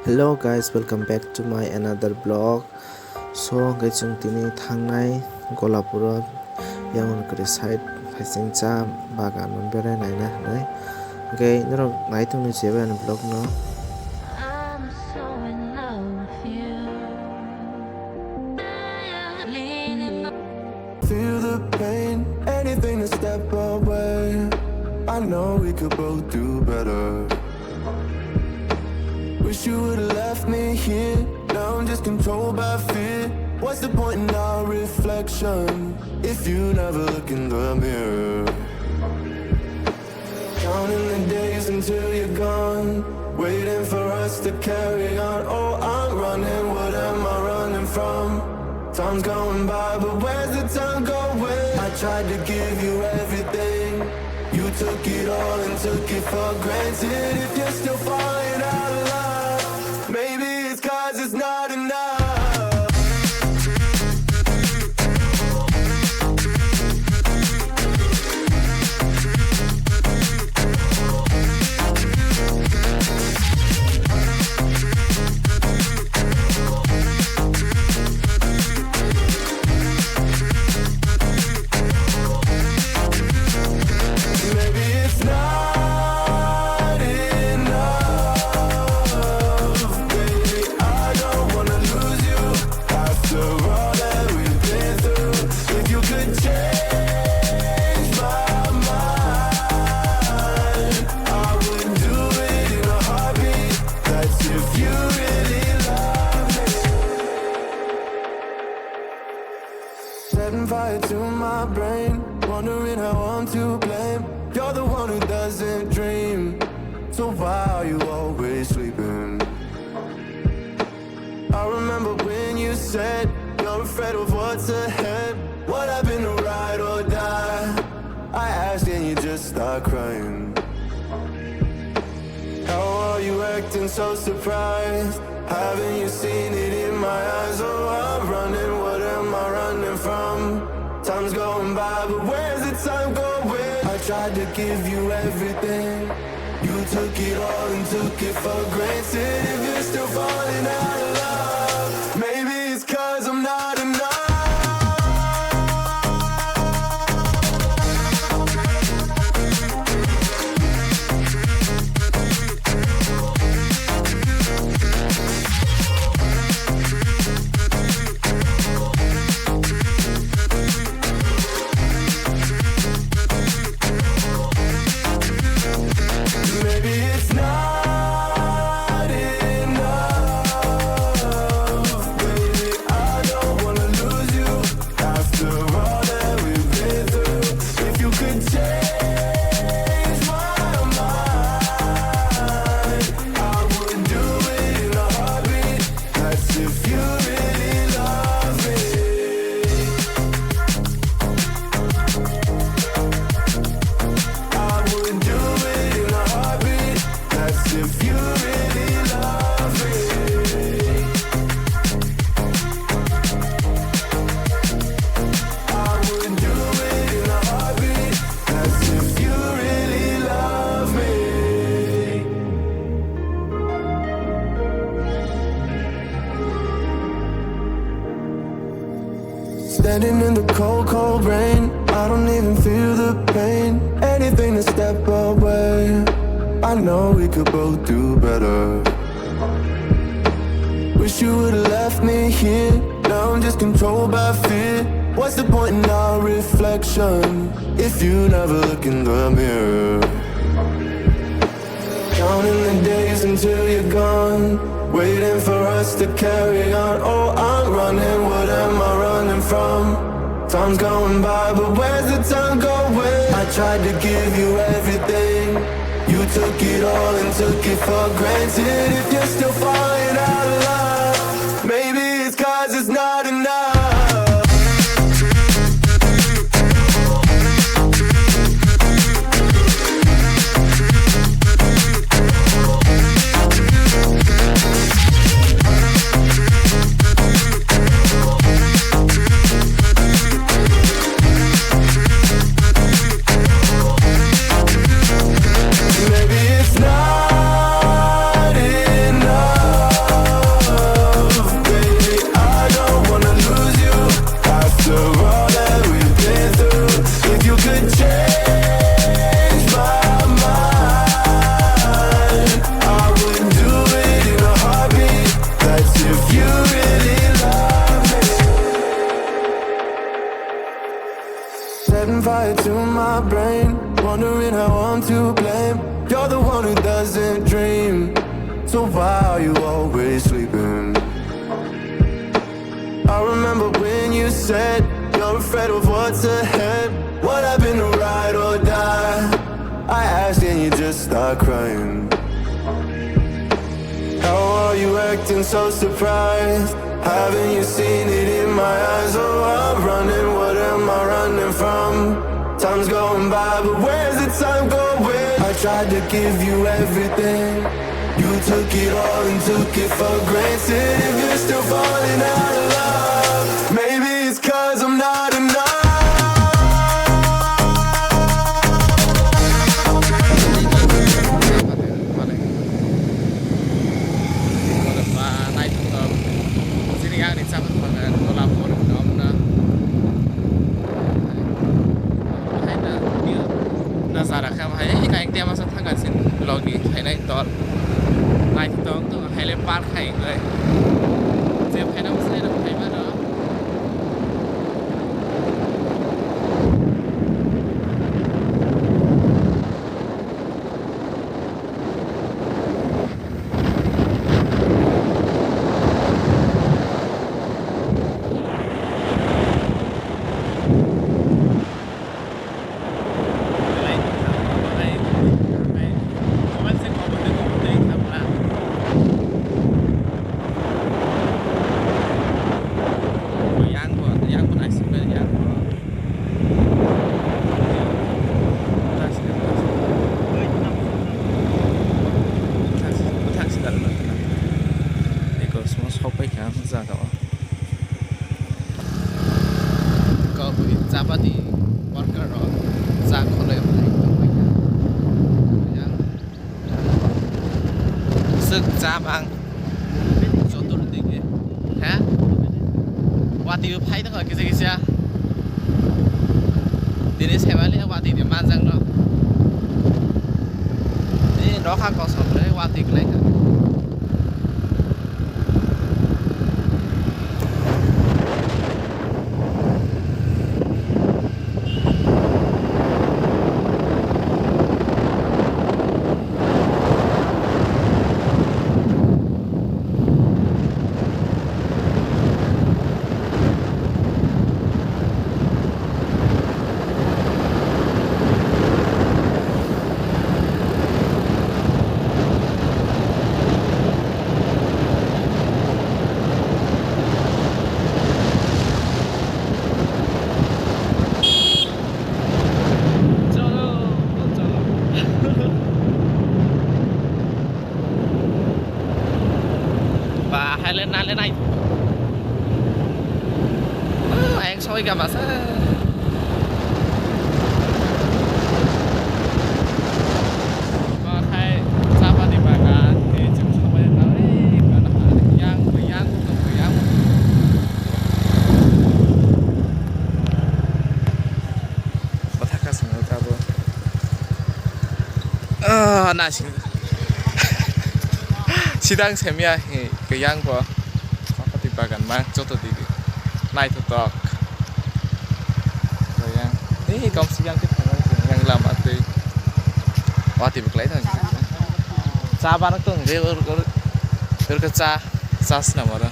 Hello guys, welcome back to my another vlog. So guys, chung tini thangnai Golapur yang kuri side facing cha Bagan mon berai nai na nai. Gai norok ngai tung ni jeba an vlog no. I'm so in love with you. Feel the pain, anything to step away. I know we could both do better. Wish you would've left me here. Now I'm just controlled by fear. What's the point in our reflection if you never look in the mirror? Counting the days until you're gone, waiting for us to carry on. Oh, I'm running, what am I running from? Time's going by, but where's the time going? I tried to give you everything. You took it all and took it for granted. If you're still falling out of love, maybe it's 'cause it's not enough. Setting fire to my brain, wondering how I'm to blame. You're the one who doesn't dream, so why are you always sleeping? I remember when you said you're afraid of what's ahead. What happened to ride or die? I asked and you just start crying. How are you acting so surprised? Haven't you seen it in my eyes? Oh, I'm running, what am I running from? Time's going by, but where's the time going? I tried to give you everything. You took it all and took it for granted. If you're still falling out of love, maybe it's 'cause I'm not enough. Standing in the cold, cold rain, I don't even feel the pain. Anything to step away. I know we could both do better. Wish you would've left me here. Now I'm just controlled by fear. What's the point in our reflection if you never look in the mirror? Counting the days until you're gone, waiting for us to carry on. Oh, I'm running, what am I running from? Time's going by, but where's the time going? I tried to give you everything. You took it all and took it for granted. If you're still falling out of love, maybe it's 'cause it's not enough. Maybe it's not enough. why are you always sleeping? I remember when you said you're afraid of what's ahead. What happened to ride or die? I asked and you just start crying. How are you acting so surprised? Haven't you seen it in my eyes? Oh, I'm running, what am I running from? Time's going by, but where's the time going? I tried to give you everything. You took it all and took it for granted. If you're still falling out of love, maybe it's 'cause I'm not enough. Nazara kham hai ka ek dia masa thangan sin logi khainai tor nai tong tu haile par khai ngai je phaina musai na khai ma da Zapati worker or Zak Hole Suk Zabang Sotur Dige. Huh? What do you pay the Kizia? This heavily what did the Manzang? The Roka cost of what they like. Lên này ăn xôi gà mà sao có thay sao mà đi Bagan thì chụp xong rồi nó đi cả là yang cũng phải yang có thắc cái gì nữa ta bữa na xin sidang semia cái yang của di Bagan mang cho tôi đi này tôi tọt rồi yang đi công si yang tiếp yang làm ở đây quá tìm lấy thôi cha ba nó từng cái cha nào mà đó